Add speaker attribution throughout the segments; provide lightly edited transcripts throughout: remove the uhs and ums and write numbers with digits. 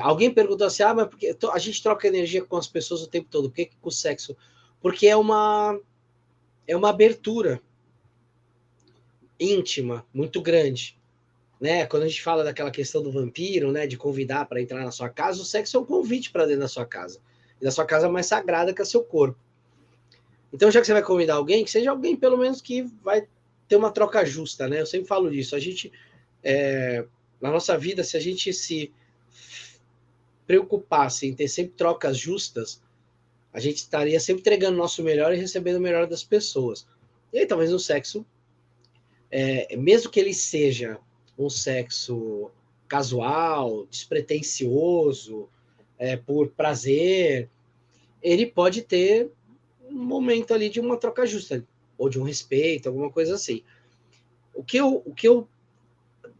Speaker 1: Alguém perguntou assim, mas porque a gente troca energia com as pessoas o tempo todo, por que com o sexo? Porque é uma abertura íntima, muito grande. Né? Quando a gente fala daquela questão do vampiro, né, de convidar para entrar na sua casa, o sexo é um convite para dentro da sua casa. E da sua casa mais sagrada que é o seu corpo. Então, já que você vai convidar alguém, que seja alguém pelo menos que vai ter uma troca justa, né? Eu sempre falo disso. A gente, na nossa vida, se a gente se preocupasse em ter sempre trocas justas, a gente estaria sempre entregando o nosso melhor e recebendo o melhor das pessoas. E aí, talvez no sexo, mesmo que ele seja um sexo casual, despretensioso, por prazer, ele pode ter um momento ali de uma troca justa, ou de um respeito, alguma coisa assim. O que eu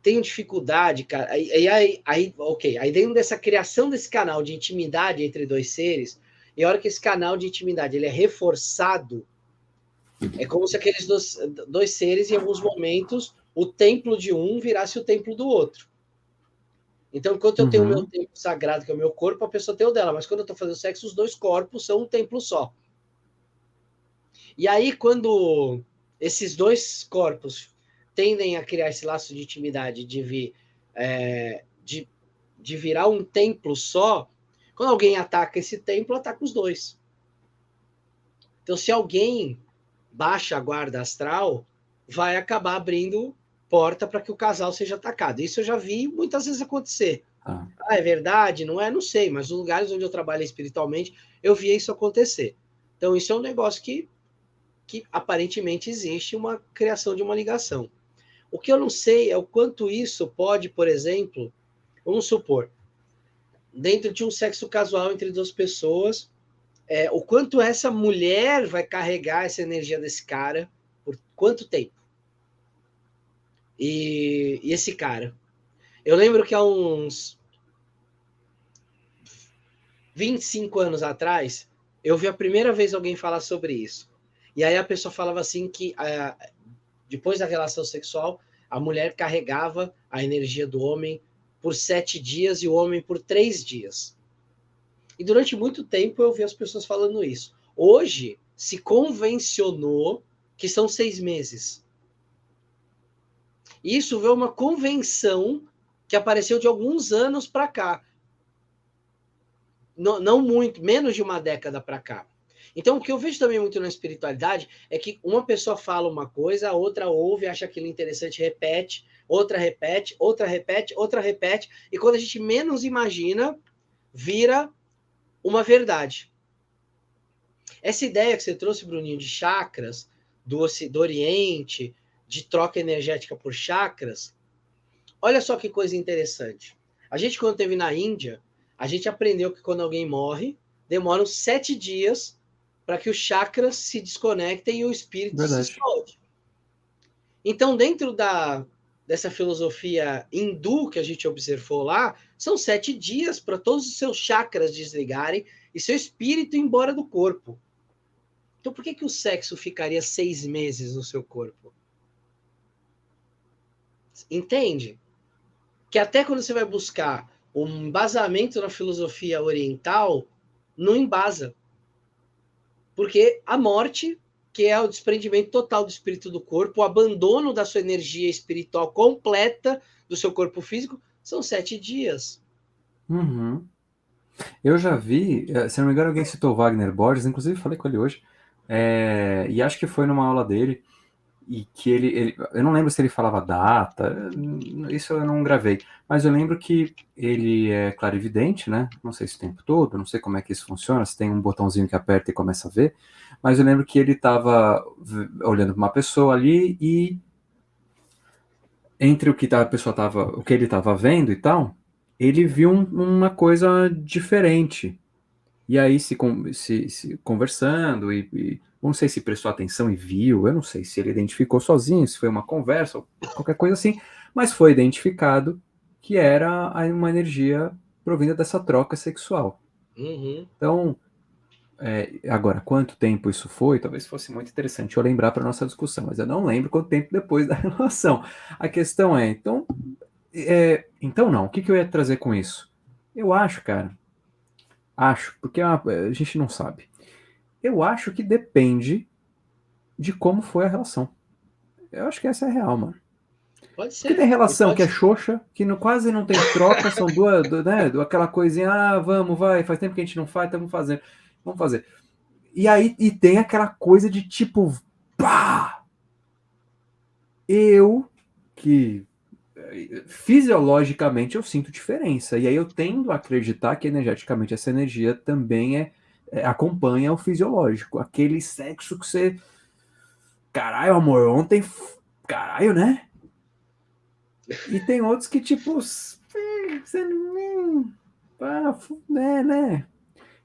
Speaker 1: tenho dificuldade, cara, aí dentro dessa criação desse canal de intimidade entre dois seres, e a hora que esse canal de intimidade ele é reforçado, é como se aqueles dois seres, em alguns momentos, o templo de um virasse o templo do outro. Então, enquanto eu tenho o meu templo sagrado, que é o meu corpo, a pessoa tem o dela. Mas quando eu estou fazendo sexo, os dois corpos são um templo só. E aí, quando esses dois corpos tendem a criar esse laço de intimidade, de virar um templo só, quando alguém ataca esse templo, ataca os dois. Então, se alguém baixa a guarda astral, vai acabar abrindo porta para que o casal seja atacado. Isso eu já vi muitas vezes acontecer. É verdade? Não é? Não sei, mas nos lugares onde eu trabalhei espiritualmente, eu via isso acontecer. Então, isso é um negócio que aparentemente existe uma criação de uma ligação. O que eu não sei é o quanto isso pode, por exemplo, vamos supor, dentro de um sexo casual entre duas pessoas, o quanto essa mulher vai carregar essa energia desse cara, por quanto tempo? E esse cara? Eu lembro que há uns 25 anos atrás, eu vi a primeira vez alguém falar sobre isso. E aí a pessoa falava assim que depois da relação sexual, a mulher carregava a energia do homem por 7 dias e o homem por 3 dias. E durante muito tempo eu vi as pessoas falando isso. Hoje se convencionou que são 6 meses. Isso veio uma convenção que apareceu de alguns anos para cá. Não muito, menos de uma década para cá. Então, o que eu vejo também muito na espiritualidade é que uma pessoa fala uma coisa, a outra ouve, acha aquilo interessante, repete, outra repete, outra repete, outra repete, e quando a gente menos imagina, vira uma verdade. Essa ideia que você trouxe, Bruninho, de chakras, do Oriente, de troca energética por chakras, olha só que coisa interessante. A gente, quando esteve na Índia, a gente aprendeu que quando alguém morre, demoram 7 dias para que os chakras se desconectem e o espírito se solte. Então, dentro dessa filosofia hindu que a gente observou lá, são 7 dias para todos os seus chakras desligarem e seu espírito ir embora do corpo. Então, por que o sexo ficaria 6 meses no seu corpo? Entende? Que até quando você vai buscar um embasamento na filosofia oriental, não embasa. Porque a morte, que é o desprendimento total do espírito do corpo, o abandono da sua energia espiritual completa do seu corpo físico, são 7 dias.
Speaker 2: Eu já vi, se não me engano, alguém citou Wagner Borges, inclusive falei com ele hoje, e acho que foi numa aula dele, e que eu não lembro se ele falava data, isso eu não gravei, mas eu lembro que ele é clarividente, né? Não sei se o tempo todo, não sei como é que isso funciona, se tem um botãozinho que aperta e começa a ver, mas eu lembro que ele estava olhando para uma pessoa ali e entre o que a pessoa tava, o que ele estava vendo e tal, ele viu uma coisa diferente. E aí se conversando e não sei se prestou atenção e viu, eu não sei se ele identificou sozinho, se foi uma conversa ou qualquer coisa assim, mas foi identificado que era uma energia provinda dessa troca sexual.
Speaker 1: Uhum.
Speaker 2: Então, agora, quanto tempo isso foi? Talvez fosse muito interessante eu lembrar para nossa discussão, mas eu não lembro quanto tempo depois da relação. A questão é, então não, o que eu ia trazer com isso? Eu acho, cara. Acho, porque a gente não sabe. Eu acho que depende de como foi a relação. Eu acho que essa é a real, mano.
Speaker 1: Pode
Speaker 2: Porque tem
Speaker 1: ser, e
Speaker 2: relação que
Speaker 1: pode
Speaker 2: é
Speaker 1: ser.
Speaker 2: xoxa, que quase não tem troca, são né, aquela coisinha, vamos, vai, faz tempo que a gente não faz, estamos fazendo, vamos fazer. E aí, e tem aquela coisa de tipo, pá! Eu, que fisiologicamente eu sinto diferença, e aí eu tendo a acreditar que energeticamente essa energia também acompanha o fisiológico, aquele sexo que você, caralho, amor, ontem, caralho, né? E tem outros que, tipo, você não. Né?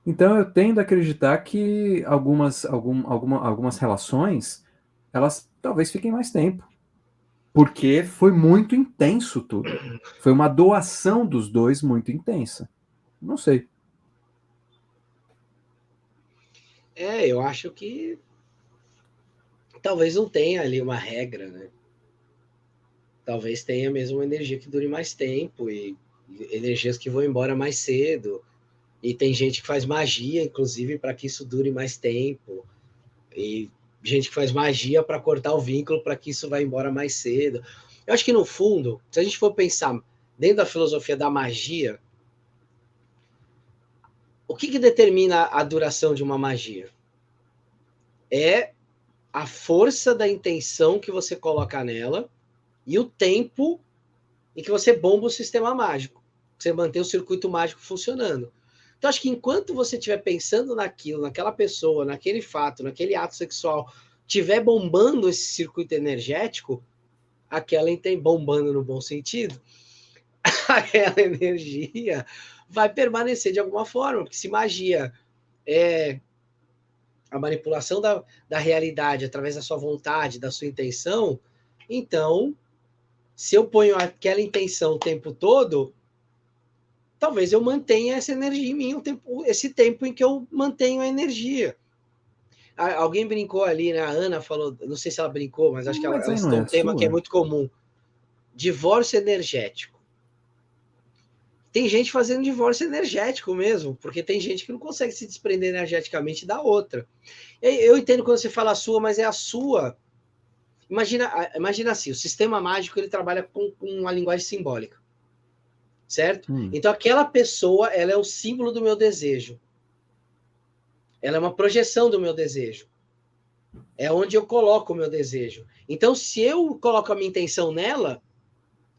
Speaker 2: Então eu tendo a acreditar que algumas relações elas talvez fiquem mais tempo. Porque foi muito intenso tudo. Foi uma doação dos dois muito intensa. Não sei.
Speaker 1: Eu acho que talvez não tenha ali uma regra, né? Talvez tenha mesmo uma energia que dure mais tempo e energias que vão embora mais cedo. E tem gente que faz magia, inclusive, para que isso dure mais tempo. E gente que faz magia para cortar o vínculo para que isso vá embora mais cedo. Eu acho que no fundo, se a gente for pensar dentro da filosofia da magia, o que determina a duração de uma magia? É a força da intenção que você coloca nela e o tempo em que você bomba o sistema mágico. Você mantém o circuito mágico funcionando. Então, acho que enquanto você estiver pensando naquilo, naquela pessoa, naquele fato, naquele ato sexual, estiver bombando esse circuito energético, aquela bombando no bom sentido, aquela energia vai permanecer de alguma forma, porque se magia é a manipulação da realidade através da sua vontade, da sua intenção, então, se eu ponho aquela intenção o tempo todo, talvez eu mantenha essa energia em mim, esse tempo em que eu mantenho a energia. Alguém brincou ali, né? A Ana falou, não sei se ela brincou, mas acho que
Speaker 2: Mas
Speaker 1: ela
Speaker 2: aí não é
Speaker 1: citou um
Speaker 2: a
Speaker 1: tema que é
Speaker 2: sua?
Speaker 1: muito comum: divórcio energético. Tem gente fazendo divórcio energético mesmo, porque tem gente que não consegue se desprender energeticamente da outra. Eu entendo quando você fala a sua, mas é a sua. Imagina assim, o sistema mágico ele trabalha com uma linguagem simbólica, certo?
Speaker 2: Hum,
Speaker 1: Então aquela pessoa, ela é o símbolo do meu desejo. Ela é uma projeção do meu desejo. É onde eu coloco o meu desejo. Então, se eu coloco a minha intenção nela,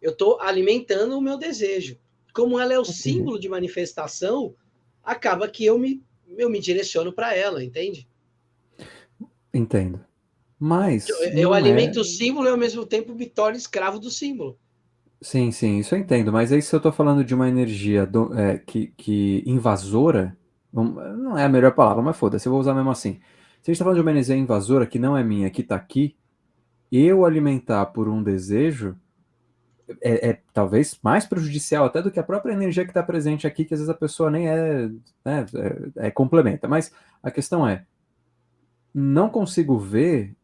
Speaker 1: eu estou alimentando o meu desejo. Como ela é o
Speaker 2: entendi.
Speaker 1: símbolo de manifestação, acaba que eu me direciono para ela, entende?
Speaker 2: Entendo. Mas
Speaker 1: Eu
Speaker 2: não é.
Speaker 1: alimento o símbolo e ao mesmo tempo me torno escravo do símbolo.
Speaker 2: Sim, sim, isso eu entendo. Mas aí se eu tô falando de uma energia que invasora, não é a melhor palavra, mas foda-se, eu vou usar mesmo assim. Se a gente tá falando de uma energia invasora que não é minha, que tá aqui, eu alimentar por um desejo é talvez mais prejudicial até do que a própria energia que está presente aqui, que às vezes a pessoa nem né, complementa. Mas a questão é, não consigo ver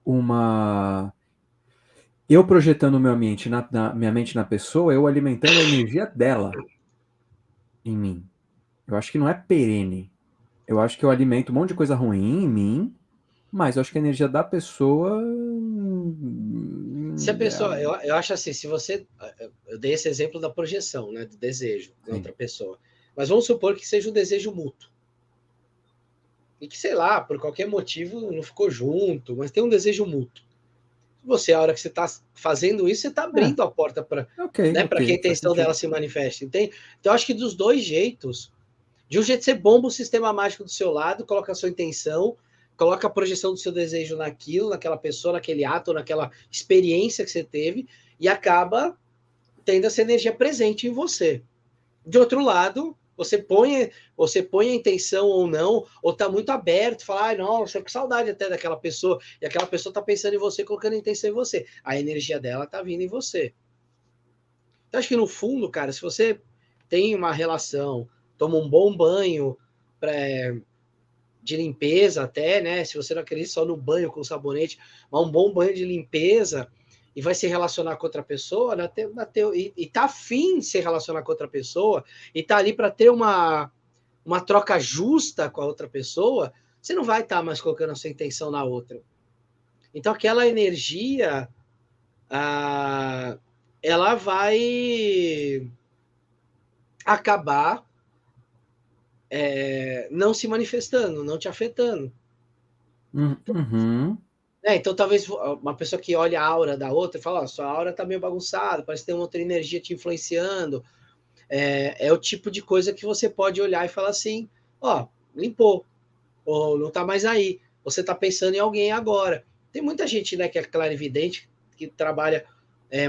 Speaker 2: uma. Eu projetando o meu ambiente minha mente na pessoa, eu alimentando a energia dela em mim. Eu acho que não é perene. Eu acho que eu alimento um monte de coisa ruim em mim, mas eu acho que a energia da pessoa.
Speaker 1: Se a pessoa, eu acho assim, se você, eu dei esse exemplo da projeção, né, do desejo na
Speaker 2: Sim.
Speaker 1: outra pessoa, mas vamos supor que seja um desejo mútuo e que, sei lá, por qualquer motivo não ficou junto, mas tem um desejo mútuo. Você, a hora que você está fazendo isso, você está
Speaker 2: É,
Speaker 1: abrindo a porta para,
Speaker 2: ok,
Speaker 1: né,
Speaker 2: ok,
Speaker 1: para que a
Speaker 2: faz
Speaker 1: intenção
Speaker 2: sentido.
Speaker 1: dela se manifeste, entende? Então, eu acho que dos dois jeitos, de um jeito você bomba o sistema mágico do seu lado, coloca a sua intenção, coloca a projeção do seu desejo naquilo, naquela pessoa, naquele ato, naquela experiência que você teve, e acaba tendo essa energia presente em você. De outro lado, você põe a intenção ou não, ou está muito aberto, fala, ai, nossa, eu com saudade até daquela pessoa, e aquela pessoa está pensando em você, colocando a intenção em você. A energia dela está vindo em você. Então, acho que no fundo, cara, se você tem uma relação, toma um bom banho pra, de limpeza até, né? Se você não acredita só no banho com sabonete, mas um bom banho de limpeza, e vai se relacionar com outra pessoa, e tá afim de se relacionar com outra pessoa, e tá ali para ter uma troca justa com a outra pessoa, você não vai estar mais colocando a sua intenção na outra. Então, aquela energia, ela vai acabar não se manifestando, não te afetando.
Speaker 2: Uhum.
Speaker 1: Então, talvez uma pessoa que olha a aura da outra e fala, sua aura tá meio bagunçada, parece que tem uma outra energia te influenciando. É o tipo de coisa que você pode olhar e falar assim, limpou, ou não tá mais aí, você tá pensando em alguém agora. Tem muita gente, né, que é clarividente, que trabalha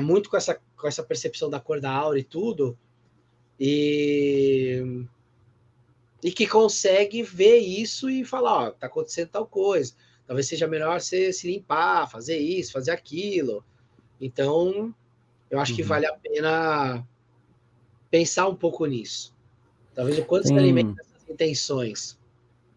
Speaker 1: muito com essa percepção da cor da aura e tudo, e que consegue ver isso e falar, tá acontecendo tal coisa. Talvez seja melhor você se limpar, fazer isso, fazer aquilo. Então, eu acho que vale a pena pensar um pouco nisso. Talvez o quanto você alimenta
Speaker 2: Tem,
Speaker 1: essas intenções.